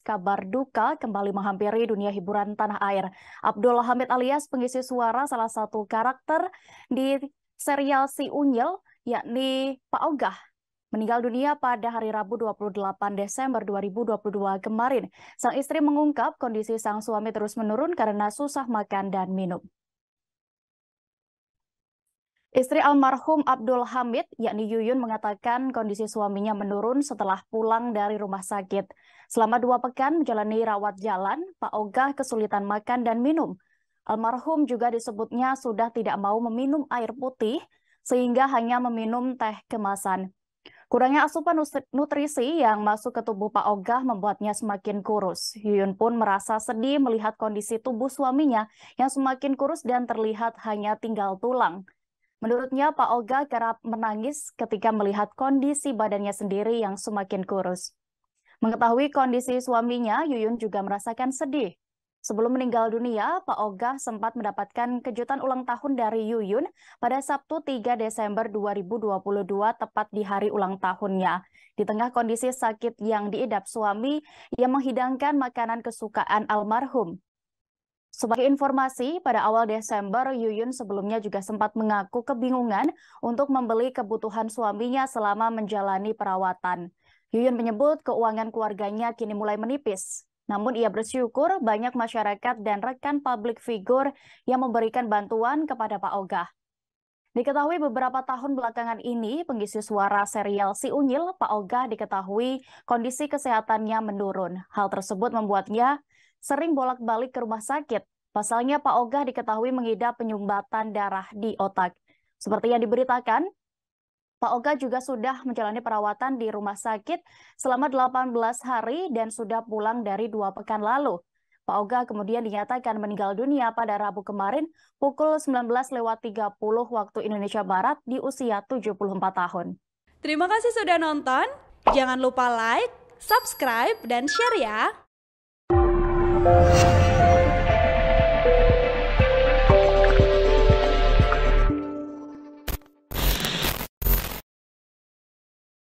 kabar duka kembali menghampiri dunia hiburan tanah air. Abdul Hamid alias pengisi suara salah satu karakter di serial Si Unyil, yakni Pak Ogah, meninggal dunia pada hari Rabu 28 Desember 2022 kemarin. Sang istri mengungkap kondisi sang suami terus menurun karena susah makan dan minum. Istri almarhum Abdul Hamid, yakni Yuyun, mengatakan kondisi suaminya menurun setelah pulang dari rumah sakit. Selama 2 pekan menjalani rawat jalan, Pak Ogah kesulitan makan dan minum. Almarhum juga disebutnya sudah tidak mau meminum air putih, sehingga hanya meminum teh kemasan. Kurangnya asupan nutrisi yang masuk ke tubuh Pak Ogah membuatnya semakin kurus. Yuyun pun merasa sedih melihat kondisi tubuh suaminya yang semakin kurus dan terlihat hanya tinggal tulang. Menurutnya, Pak Ogah kerap menangis ketika melihat kondisi badannya sendiri yang semakin kurus. Mengetahui kondisi suaminya, Yuyun juga merasakan sedih. Sebelum meninggal dunia, Pak Ogah sempat mendapatkan kejutan ulang tahun dari Yuyun pada Sabtu 3 Desember 2022, tepat di hari ulang tahunnya. Di tengah kondisi sakit yang diidap suami yang menghidangkan makanan kesukaan almarhum. Sebagai informasi, pada awal Desember, Yuyun sebelumnya juga sempat mengaku kebingungan untuk membeli kebutuhan suaminya selama menjalani perawatan. Yuyun menyebut keuangan keluarganya kini mulai menipis. Namun ia bersyukur banyak masyarakat dan rekan publik figur yang memberikan bantuan kepada Pak Ogah. Diketahui beberapa tahun belakangan ini, pengisi suara serial Si Unyil, Pak Ogah, diketahui kondisi kesehatannya menurun. Hal tersebut membuatnya sering bolak-balik ke rumah sakit. Pasalnya, Pak Ogah diketahui mengidap penyumbatan darah di otak. Seperti yang diberitakan, Pak Ogah juga sudah menjalani perawatan di rumah sakit selama 18 hari dan sudah pulang dari 2 pekan lalu. Pak Ogah kemudian dinyatakan meninggal dunia pada Rabu kemarin pukul 19.30 waktu Indonesia Barat di usia 74 tahun. Terima kasih sudah nonton. Jangan lupa like, subscribe, dan share ya.